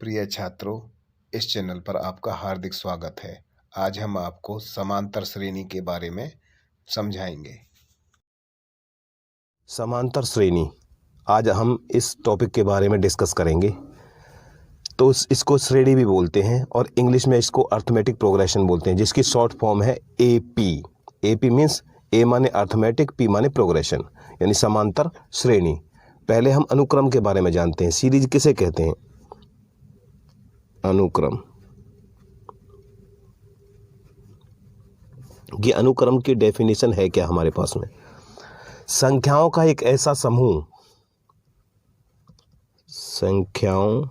प्रिय छात्रों, इस चैनल पर आपका हार्दिक स्वागत है। आज हम आपको समांतर श्रेणी के बारे में समझाएंगे। समांतर श्रेणी, आज हम इस टॉपिक के बारे में डिस्कस करेंगे। तो इसको श्रेणी भी बोलते हैं और इंग्लिश में इसको अर्थमेटिक प्रोग्रेशन बोलते हैं, जिसकी शॉर्ट फॉर्म है एपी। एपी मीन्स ए माने अर्थमेटिक, पी माने प्रोग्रेशन, यानी समांतर श्रेणी। पहले हम अनुक्रम के बारे में जानते हैं। सीरीज किसे कहते हैं? अनुक्रम। ये अनुक्रम की डेफिनेशन है क्या हमारे पास में? संख्याओं का एक ऐसा समूह, संख्याओं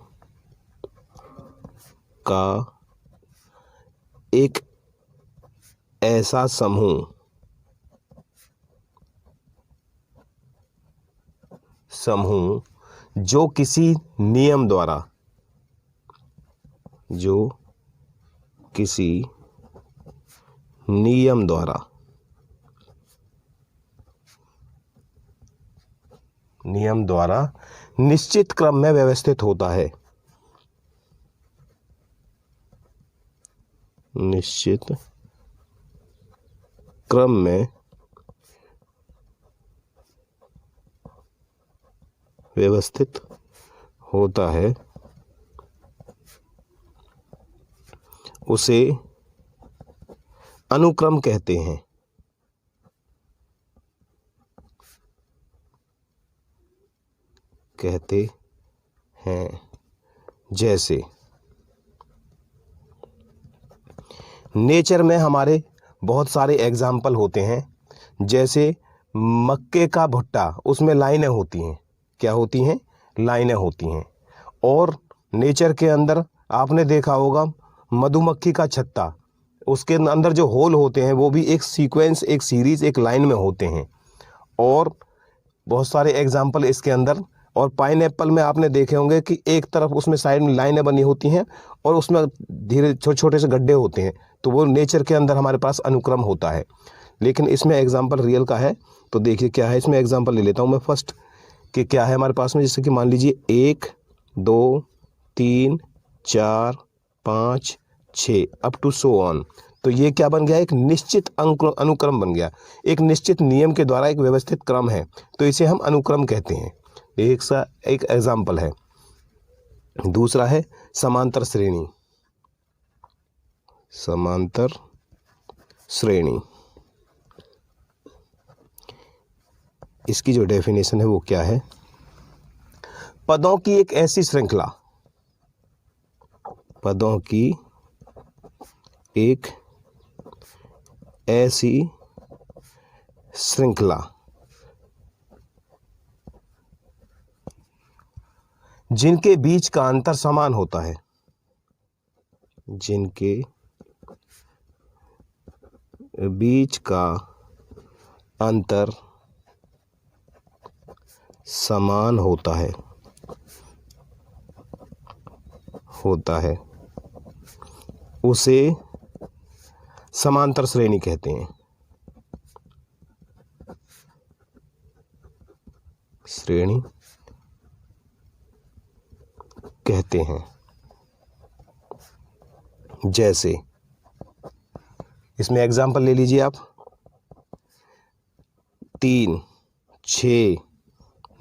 का एक ऐसा समूह जो किसी नियम द्वारा निश्चित क्रम में व्यवस्थित होता है। निश्चित क्रम में व्यवस्थित होता है, उसे अनुक्रम कहते हैं। जैसे नेचर में हमारे बहुत सारे एग्जाम्पल होते हैं। जैसे मक्के का भुट्टा, उसमें लाइनें होती हैं। क्या होती हैं? लाइनें होती हैं। और नेचर के अंदर आपने देखा होगा मधुमक्खी का छत्ता, उसके अंदर जो होल होते हैं वो भी एक सीक्वेंस, एक सीरीज, एक लाइन में होते हैं। और बहुत सारे एग्जाम्पल इसके अंदर। और पाइनएप्पल में आपने देखे होंगे कि एक तरफ उसमें साइड में लाइनें बनी होती हैं और उसमें धीरे छोटे छोटे से गड्ढे होते हैं। तो वो नेचर के अंदर हमारे पास अनुक्रम होता है। लेकिन इसमें एग्जाम्पल रियल का है। तो देखिए क्या है, इसमें एग्जाम्पल ले लेता हूँ मैं फर्स्ट कि क्या है हमारे पास में। जैसे कि मान लीजिए 1 2 3 4 5 6 अप टू सो ऑन। तो ये क्या बन गया? एक निश्चित अनुक्रम बन गया। एक निश्चित नियम के द्वारा एक व्यवस्थित क्रम है, तो इसे हम अनुक्रम कहते हैं। एक एग्जाम्पल है। दूसरा है समांतर श्रेणी। समांतर श्रेणी, इसकी जो डेफिनेशन है वो क्या है? पदों की एक ऐसी श्रृंखला, पदों की एक ऐसी श्रृंखला जिनके बीच का अंतर समान होता है। जिनके बीच का अंतर समान होता है, उसे समांतर श्रेणी कहते हैं। श्रेणी कहते हैं। जैसे इसमें एग्जाम्पल ले लीजिए आप। 3 6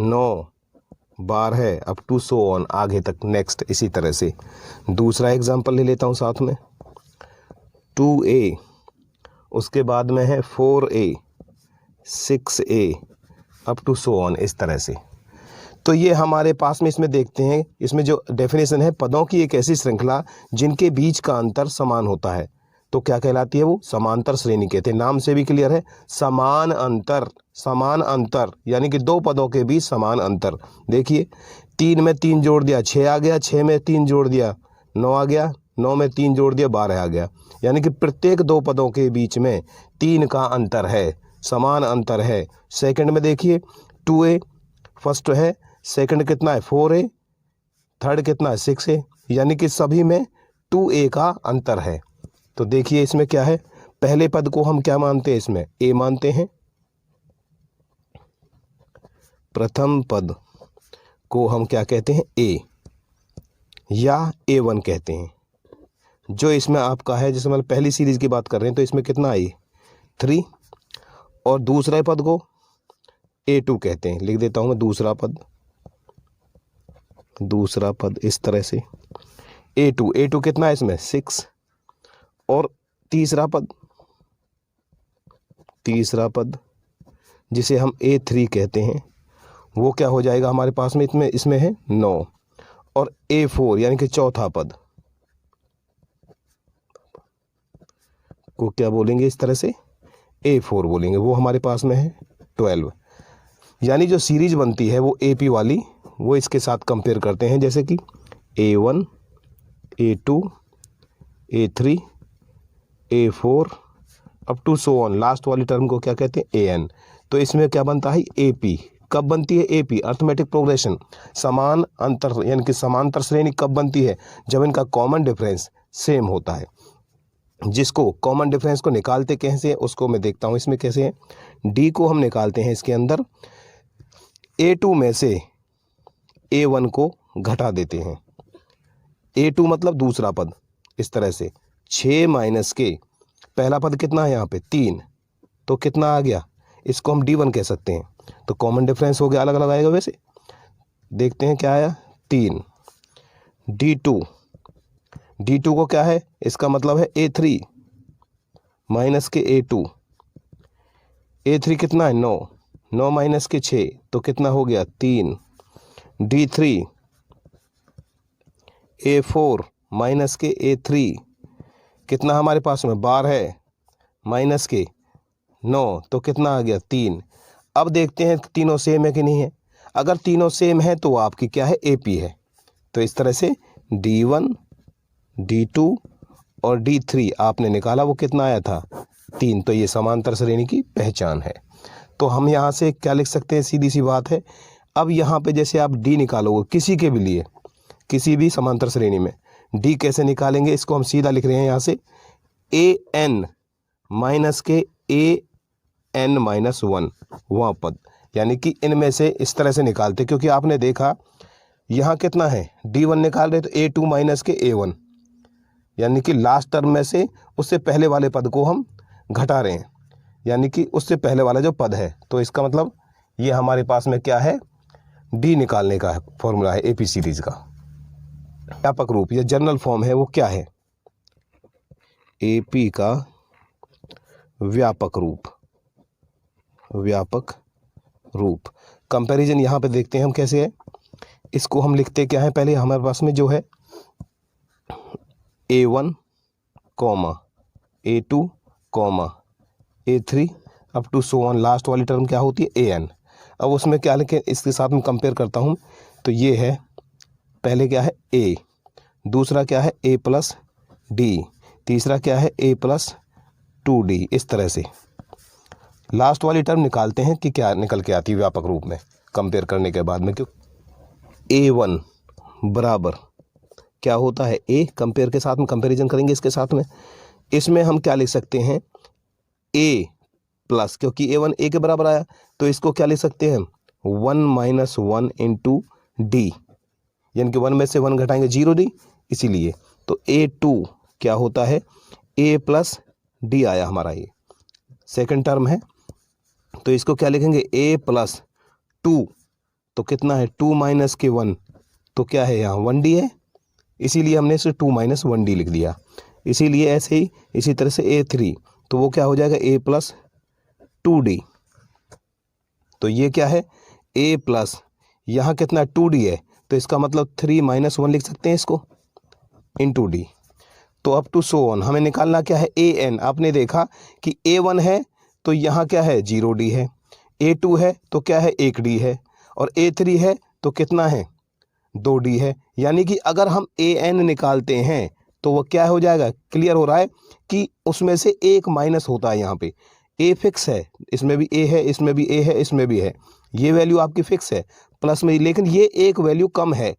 9 12 अप टू सो ऑन, आगे तक नेक्स्ट, इसी तरह से। दूसरा एग्जाम्पल ले लेता हूँ साथ में। 2a, उसके बाद में है 4a 6a up to so on, इस तरह से। तो ये हमारे पास में इसमें देखते हैं, इसमें जो डेफिनेशन है, पदों की एक ऐसी श्रृंखला जिनके बीच का अंतर समान होता है, तो क्या कहलाती है? वो समांतर श्रेणी कहते हैं। नाम से भी क्लियर है, समान अंतर। समान अंतर यानी कि दो पदों के बीच समान अंतर। देखिए 3 में 3 जोड़ दिया 6 आ गया, 6 में 3 जोड़ दिया 9 आ गया, 9 में 3 जोड़ दिया 12 आ गया। यानी कि प्रत्येक दो पदों के बीच में 3 का अंतर है, समान अंतर है। सेकंड में देखिए 2a फर्स्ट है, सेकंड कितना है 4a, थर्ड कितना है 6a, यानी कि सभी में 2a का अंतर है। तो देखिए इसमें क्या है, पहले पद को हम क्या मानते हैं? इसमें a मानते हैं। प्रथम पद को हम क्या कहते हैं? a। या A1 कहते हैं। जो इसमें आपका है, जैसे मतलब पहली सीरीज़ की बात कर रहे हैं तो इसमें कितना आई 3, और दूसरे पद को A2 कहते हैं। लिख देता हूँ मैं दूसरा पद इस तरह से A2 कितना है इसमें 6, और तीसरा पद जिसे हम A3 कहते हैं वो क्या हो जाएगा हमारे पास में, इसमें है 9, और A4 यानी कि चौथा पद को क्या बोलेंगे इस तरह से A4 बोलेंगे, वो हमारे पास में है 12। यानी जो सीरीज बनती है वो AP वाली, वो इसके साथ कंपेयर करते हैं, जैसे कि A1 A2 A3 A4 up to so on, last वाली टर्म को क्या कहते हैं AN। तो इसमें क्या बनता है AP। कब बनती है AP, अर्थमेटिक प्रोग्रेशन, समान अंतर यानी कि समांतर श्रेणी कब बनती है, जब इनका कॉमन डिफरेंस सेम होता है। जिसको कॉमन डिफरेंस को निकालते कैसे, उसको मैं देखता हूँ इसमें कैसे है। D को हम निकालते हैं इसके अंदर, A2 में से A1 को घटा देते हैं। A2 मतलब दूसरा पद, इस तरह से 6 माइनस के पहला पद कितना है यहाँ पे 3, तो कितना आ गया, इसको हम D1 कह सकते हैं। तो कॉमन डिफरेंस हो गया, अलग अलग आएगा वैसे। देखते हैं क्या आया 3। D2 को क्या है, इसका मतलब है A3 माइनस के A2। A3 कितना है 9 माइनस के 6, तो कितना हो गया 3। D3 A4 माइनस के A3 कितना हमारे पास में 12 है, माइनस के 9, तो कितना आ गया 3। अब देखते हैं तीनों सेम है कि नहीं है। अगर तीनों सेम है तो आपकी क्या है AP है। तो इस तरह से D1 D2 और D3 आपने निकाला, वो कितना आया था 3। तो ये समांतर श्रेणी की पहचान है। तो हम यहाँ से क्या लिख सकते हैं, सीधी सी बात है। अब यहाँ पे जैसे आप D निकालोगे किसी के भी लिए, किसी भी समांतर श्रेणी में, D कैसे निकालेंगे, इसको हम सीधा लिख रहे हैं यहाँ से AN माइनस के AN माइनस 1 वहाँ पद, यानी कि इनमें से इस तरह से निकालते, क्योंकि आपने देखा यहाँ कितना है D1 निकाल रहे तो A2 माइनस के A1, यानी कि लास्ट टर्म में से उससे पहले वाले पद को हम घटा रहे हैं, यानी कि उससे पहले वाला जो पद है। तो इसका मतलब ये हमारे पास में क्या है, D निकालने का फॉर्मूला है AP सीरीज का। व्यापक रूप या जनरल फॉर्म है वो क्या है, AP का व्यापक रूप। कंपैरिजन यहाँ पे देखते हैं हम कैसे है। इसको हम लिखते क्या है, पहले हमारे पास में जो है A1 A2 A3 up to so on, last वाली टर्म क्या होती है AN। अब उसमें क्या लिखें, इसके साथ में कंपेयर करता हूँ तो ये है, पहले क्या है A, दूसरा क्या है A प्लस D, तीसरा क्या है A प्लस 2D। इस तरह से लास्ट वाली टर्म निकालते हैं कि क्या निकल के आती है व्यापक रूप में कंपेयर करने के बाद में। क्यों A1 बराबर क्या होता है A, कंपेयर के साथ में कंपैरिजन करेंगे इसके साथ में, इसमें हम क्या लिख सकते हैं A प्लस, क्योंकि A1 A के बराबर आया तो इसको क्या लिख सकते हैं 1 माइनस 1 इंटू D, यानी कि 1 में से 1 घटाएंगे 0D, इसीलिए तो A2 क्या होता है A प्लस D आया हमारा, ये सेकंड टर्म है। तो इसको क्या लिखेंगे A प्लस 2, तो कितना है 2 माइनस के 1, तो क्या है यहाँ 1D है, इसीलिए हमने इसे 2 माइनस 1D लिख दिया। इसीलिए ऐसे ही इसी तरह से A3, तो वो क्या हो जाएगा A प्लस 2D। तो ये क्या है A प्लस, यहाँ कितना 2D है, तो इसका मतलब 3 माइनस 1 लिख सकते हैं इसको इंटू D। तो अप टू सो ऑन हमें निकालना क्या है AN। आपने देखा कि A1 है तो यहाँ क्या है 0D है, A2 है तो क्या है 1D है, और A3 है तो कितना है 2D है। यानी कि अगर हम AN निकालते हैं तो वो क्या हो जाएगा, क्लियर हो रहा है कि उसमें से एक माइनस होता है। यहाँ पे A फिक्स है, इसमें भी A है, इसमें भी A है, इसमें भी है, ये वैल्यू आपकी फिक्स है प्लस में, लेकिन ये एक वैल्यू कम है,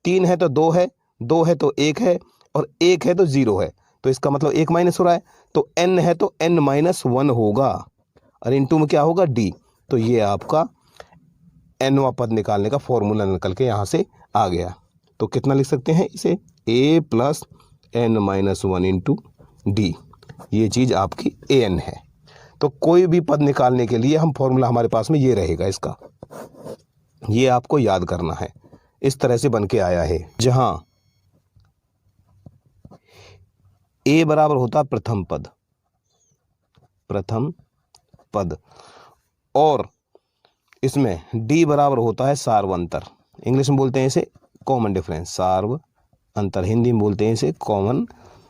3 है तो 2 है, 2 है तो 1 है, और 1 है तो 0 है, तो इसका मतलब 1 माइनस हो रहा है, तो N है तो N माइनस 1 होगा, और इंटू में क्या होगा D। तो ये आपका Nवां पद निकालने का फॉर्मूला निकल के यहाँ से आ गया। तो कितना लिख सकते हैं इसे, a plus n minus 1 into D, ये चीज़ आपकी an है। तो कोई भी पद निकालने के लिए हम फॉर्मूला हमारे पास में ये रहेगा इसका, ये आपको याद करना है। इस तरह से बन के आया है, जहां a बराबर होता है प्रथम पद और इसमें d बराबर होता है सार्व अंतर। इंग्लिश में बोलते हैं इसे कॉमन डिफरेंस, सार्व अंतर। हिंदी में बोलते हैं इसे कॉमन,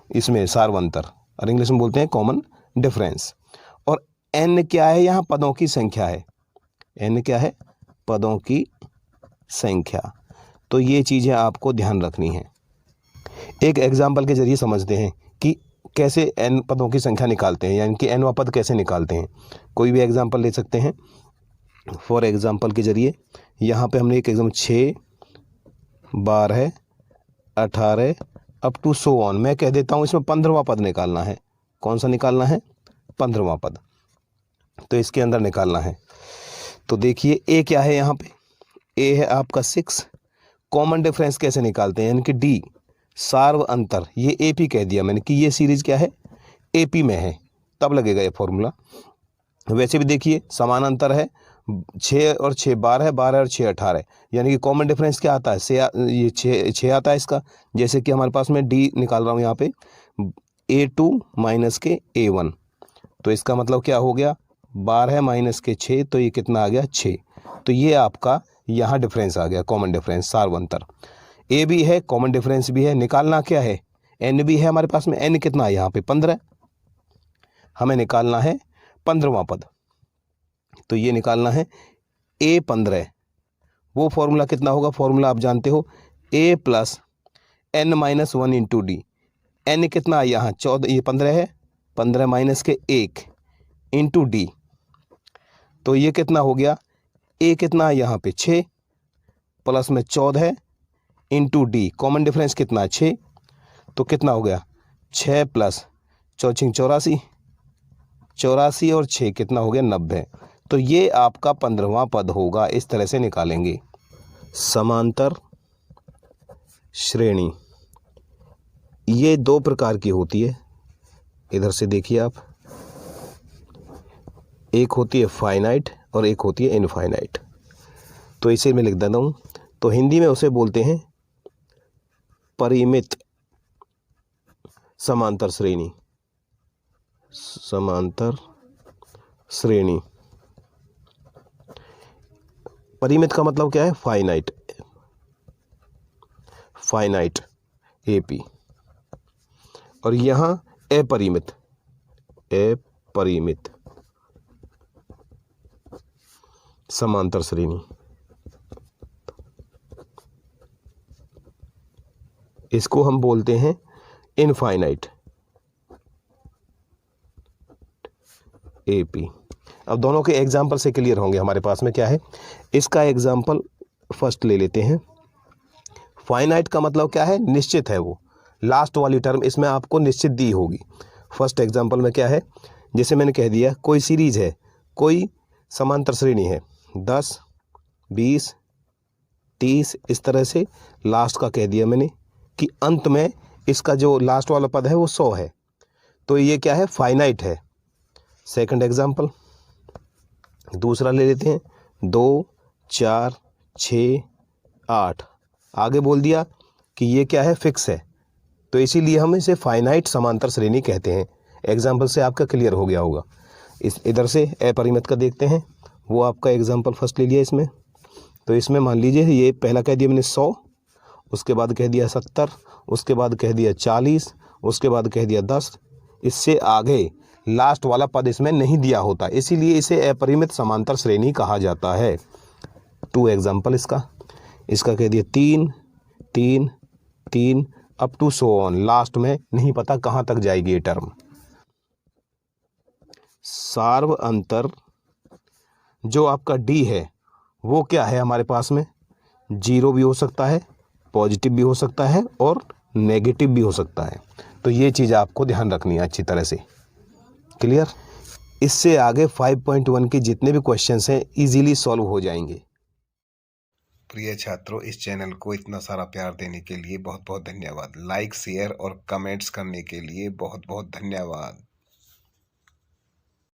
इसमें सार्व अंतर, और इंग्लिश में बोलते हैं कॉमन डिफरेंस। और n क्या है, यहाँ पदों की संख्या है। n क्या है, पदों की संख्या। तो ये चीज़ें आपको ध्यान रखनी है। एक एग्जाम्पल के जरिए समझते हैं कि कैसे n पदों की संख्या निकालते हैं, यानी कि nवां पद कैसे निकालते हैं। कोई भी एग्जाम्पल ले सकते हैं। फॉर एग्जाम्पल के जरिए यहाँ पे हमने एक example 6, 12, 18 up to so on. मैं कह देता हूँ इसमें 15वां पद निकालना है। कौन सा निकालना है, 15वां पद। तो इसके अंदर निकालना है। तो देखिए a क्या है, यहाँ पे a है आपका 6। कॉमन डिफरेंस कैसे निकालते हैं, यानी कि d सार्व अंतर, ये AP कह दिया मैंने कि ये सीरीज क्या है, AP में है, तब लगेगा ये फॉर्मूला। वैसे भी देखिए समान अंतर है, 6 और 6 12, 12 और 6 18, यानी कि कॉमन डिफरेंस क्या आता है, ये 6 आता है इसका। जैसे कि हमारे पास में D निकाल रहा हूँ यहाँ पे, A2 माइनस के A1, तो इसका मतलब क्या हो गया, 12 माइनस के 6, तो ये कितना आ गया 6। तो ये आपका यहाँ डिफरेंस आ गया, कॉमन डिफरेंस, सार्व अंतर। A भी है, कॉमन डिफरेंस भी है, निकालना क्या है, N भी है हमारे पास में। N कितना है यहाँ पे 15, हमें निकालना है 15वां पद। तो ये निकालना है A15। वो फॉर्मूला कितना होगा, फॉर्मूला आप जानते हो, A plus n minus 1 into D. n कितना है यहाँ 14, ये 15 है, 15 माइनस के 1 इंटू डी, तो ये कितना हो गया, A कितना है यहाँ पे 6 प्लस में 14 इंटू डी, कॉमन डिफरेंस कितना है 6, तो कितना हो गया 6 प्लस 84, 84 और 6 कितना हो गया 90। तो ये आपका 15वां पद होगा। इस तरह से निकालेंगे। समांतर श्रेणी ये 2 प्रकार की होती है। इधर से देखिए आप, एक होती है फाइनाइट और एक होती है इनफाइनाइट। तो इसे मैं लिख देता हूँ। तो हिंदी में उसे बोलते हैं परिमित समांतर श्रेणी, समांतर श्रेणी। परिमित का मतलब क्या है, फाइनाइट, फाइनाइट AP। और यहाँ अपरिमित, अपरिमित समांतर श्रेणी। इसको हम बोलते हैं इनफाइनाइट AP। अब दोनों के एग्जाम्पल से क्लियर होंगे हमारे पास में क्या है। इसका एग्जाम्पल फर्स्ट ले लेते हैं। फाइनाइट का मतलब क्या है, निश्चित है, वो लास्ट वाली टर्म इसमें आपको निश्चित दी होगी। फर्स्ट एग्जाम्पल में क्या है, जैसे मैंने कह दिया कोई सीरीज है, कोई समांतर श्रेणी है, 10, 20, 30, इस तरह से लास्ट का कह दिया मैंने कि अंत में इसका जो लास्ट वाला पद है वो 100 है। तो ये क्या है, फाइनाइट है। सेकंड एग्जाम्पल दूसरा ले लेते हैं, 2, 4, 6, 8, आगे बोल दिया कि ये क्या है, फिक्स है। तो इसीलिए हम इसे फाइनाइट समांतर श्रेणी कहते हैं। एग्जाम्पल से आपका क्लियर हो गया होगा। इस इधर से अपरिमित का देखते हैं। वो आपका एग्जाम्पल फर्स्ट ले लिया इसमें। तो इसमें मान लीजिए ये पहला कह दिया मैंने 100, उसके बाद कह दिया 70, उसके बाद कह दिया 40, उसके बाद कह दिया 10। इससे आगे लास्ट वाला पद इसमें नहीं दिया होता, इसीलिए इसे अपरिमित समांतर श्रेणी कहा जाता है। 2 एग्जाम्पल इसका कह दिया 3, 3, 3 अप टू सो ऑन, लास्ट में नहीं पता कहाँ तक जाएगी ये टर्म। सार्व अंतर जो आपका D है वो क्या है हमारे पास में, 0 भी हो सकता है, पॉजिटिव भी हो सकता है और नेगेटिव भी हो सकता है। तो ये चीज़ आपको ध्यान रखनी है अच्छी तरह से। क्लियर। इससे आगे 5.1 के जितने भी क्वेश्चंस हैं इजीली सॉल्व हो जाएंगे। प्रिय छात्रों, इस चैनल को इतना सारा प्यार देने के लिए बहुत बहुत धन्यवाद। लाइक, शेयर और कमेंट्स करने के लिए बहुत बहुत धन्यवाद।